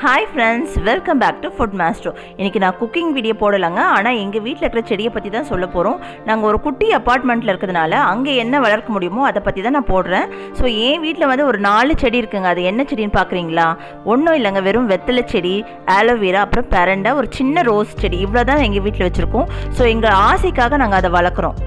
Hi friends, welcome back to food master. இன்றைக்கி நான் cooking video போடலைங்க. ஆனால் எங்கள் வீட்டில் இருக்கிற செடியை பற்றி தான் சொல்ல போகிறோம். நாங்கள் ஒரு குட்டி அப்பார்ட்மெண்ட்டில் இருக்கிறதுனால அங்கே என்ன வளர்க்க முடியுமோ அதை பற்றி தான் நான் போடுறேன். ஸோ என் வீட்டில் வந்து ஒரு 4 செடி இருக்குங்க. அது என்ன செடின்னு பார்க்குறீங்களா? ஒன்றும் இல்லைங்க, வெறும் வெத்தலை செடி, ஆலோவேரா, அப்புறம் பெரண்டை, ஒரு சின்ன ரோஸ் செடி, இவ்வளோ தான் எங்கள் வீட்டில் வச்சுருக்கோம். ஸோ எங்கள் ஆசைக்காக நாங்கள் அதை வளர்க்குறோம்.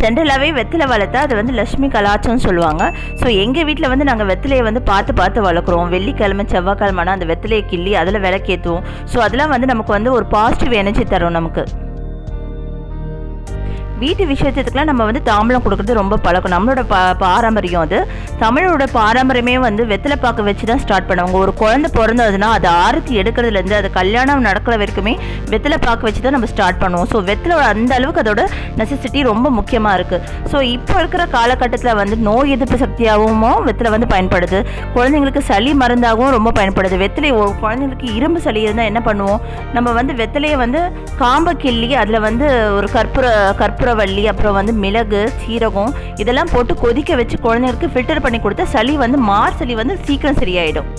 ஜென்ரலாகவே வெத்தலை வளர்த்தா அது வந்து லட்சுமி கலாச்சம்னு சொல்லுவாங்க. ஸோ எங்கள் வீட்டில் வந்து நாங்கள் வெத்தலையை வந்து பார்த்து வளர்க்குறோம். வெள்ளிக்கிழமை செவ்வாய்க்கிழமைனா அந்த வெத்தலையை கிள்ளி அதில் விளக்கேற்றுவோம். ஸோ அதெல்லாம் வந்து நமக்கு வந்து ஒரு பாசிட்டிவ் எனர்ஜி தரும். நமக்கு வீட்டு விஷயத்துக்குலாம் நம்ம வந்து தாம்பலம் கொடுக்குறது ரொம்ப பழக்கம். நம்மளோட பாரம்பரியம் அது. தமிழோட பாரம்பரியமே வந்து வெத்தலை பாக்கு வச்சு தான் ஸ்டார்ட் பண்ணுவாங்க. ஒரு குழந்தை பிறந்ததுன்னா அது ஆரத்தி எடுக்கிறதுலேருந்து அது கல்யாணம் நடக்கிற வரைக்குமே வெத்தலை பாக்கு வச்சு தான் நம்ம ஸ்டார்ட் பண்ணுவோம். ஸோ வெத்தலை அந்த அளவுக்கு அதோட நெசசிட்டி ரொம்ப முக்கியமாக இருக்குது. ஸோ இப்போ இருக்கிற காலகட்டத்தில் வந்து நோய் எதிர்ப்பு சக்தியாகவும் வெத்தலை வந்து பயன்படுது. குழந்தைங்களுக்கு சளி மருந்தாகவும் ரொம்ப பயன்படுது. வெத்தலை குழந்தைங்களுக்கு இரும்பு சளி இருந்தால் என்ன பண்ணுவோம், நம்ம வந்து வெத்தலையை வந்து காம்பை கிள்ளி அதில் வந்து ஒரு கற்பூரவள்ளி, அப்புறம் வந்து மிளகு, சீரகம் இதெல்லாம் போட்டு கொதிக்க வச்சு குழந்தைங்களுக்கு ஃபில்டர் பண்ணி கொடுத்தா சளி வந்து சளி வந்து சீக்கிரம் சரியாயிடும்.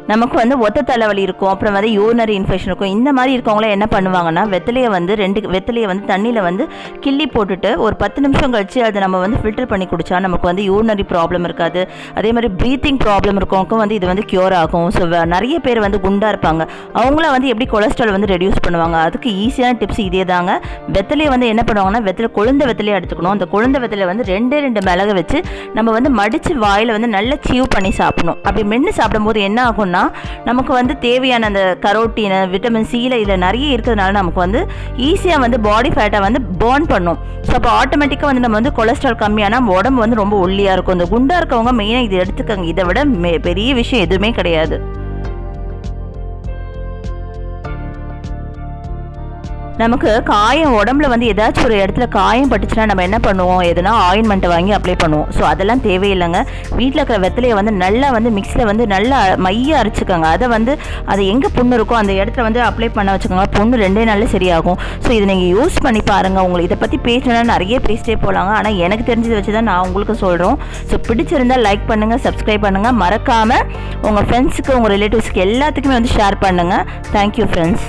நமக்கு வந்து ஒத்த தலைவலி இருக்கும், அப்புறம் வந்து யூரினரி இன்ஃபெக்ஷன் இருக்கும். இந்த மாதிரி இருக்கவங்களாம் என்ன பண்ணுவாங்கன்னா வெத்தலையை வந்து 2 வெத்தலையை வந்து தண்ணியில் வந்து கிள்ளி போட்டுட்டு ஒரு 10 நிமிஷம் கழிச்சு அதை நம்ம வந்து ஃபில்டர் பண்ணி குடித்தா நமக்கு வந்து யூரினரி ப்ராப்ளம் இருக்காது. அதே மாதிரி ப்ரீத்திங் ப்ராப்ளம் இருக்கவங்களுக்கும் வந்து இது வந்து க்யூர் ஆகும். ஸோ நிறைய பேர் வந்து குண்டாக இருப்பாங்க, அவங்கள வந்து எப்படி கொலஸ்ட்ரால் வந்து ரெடியூஸ் பண்ணுவாங்க, அதுக்கு ஈஸியான டிப்ஸ் இதே தாங்க. வெத்தலையை வந்து என்ன பண்ணுவாங்கன்னா கொழுந்த வெத்தலையை எடுத்துக்கணும். அந்த கொழுந்த வெத்தலையை வந்து 2 மிளகு வச்சு நம்ம வந்து மடித்து வாயில் வந்து நல்லா சீவ் பண்ணி சாப்பிடணும். அப்படி மென்று சாப்பிடும்போது என்ன ஆகும்னா நமக்கு வந்து தேவையான அந்த கரோட்டின், விட்டமின் சியில் இதில் நிறைய இருக்கிறதுனால நமக்கு வந்து ஈஸியாக வந்து பாடி ஃபேட்டை வந்து பர்ன் பண்ணும். ஸோ அப்போ ஆட்டோமேட்டிக்காக வந்து நம்ம வந்து கொலஸ்ட்ரால் கம்மியான உடம்பு வந்து ரொம்ப ஒல்லியாக இருக்கும். இந்த குண்டாக இருக்கவங்க மெயினாக இது எடுத்துக்கங்க. இதை விட பெரிய விஷயம் எதுவுமே கிடையாது. நமக்கு காயம் உடம்புல வந்து ஏதாச்சும் ஒரு இடத்துல காயம் பட்டுச்சுன்னா நம்ம என்ன பண்ணுவோம், எதுனா ஆயின்மெண்ட்டை வாங்கி அப்ளை பண்ணுவோம். ஸோ அதெல்லாம் தேவையில்லைங்க. வீட்டில் இருக்கிற வெத்தலையை வந்து நல்லா வந்து மிக்ஸில் வந்து நல்லா மையாக அரைச்சிக்கோங்க. அதை வந்து அது எங்கே புண்ணு இருக்கோ அந்த இடத்துல வந்து அப்ளை பண்ண வச்சுக்கோங்க. புண்ணு 2 நாளில் சரியாகும். ஸோ இதை நீங்கள் யூஸ் பண்ணி பாருங்கள். உங்களுக்கு இதை பற்றி பேசினா நிறைய பேசிட்டே போகலாங்க. ஆனால் எனக்கு தெரிஞ்சதை வச்சு தான் நான் உங்களுக்கு சொல்கிறோம். ஸோ பிடிச்சிருந்தால் லைக் பண்ணுங்கள், சப்ஸ்கிரைப் பண்ணுங்கள். மறக்காமல் உங்கள் ஃப்ரெண்ட்ஸுக்கு, உங்கள் ரிலேட்டிவ்ஸுக்கு எல்லாத்துக்குமே வந்து ஷேர் பண்ணுங்கள். Thank you friends.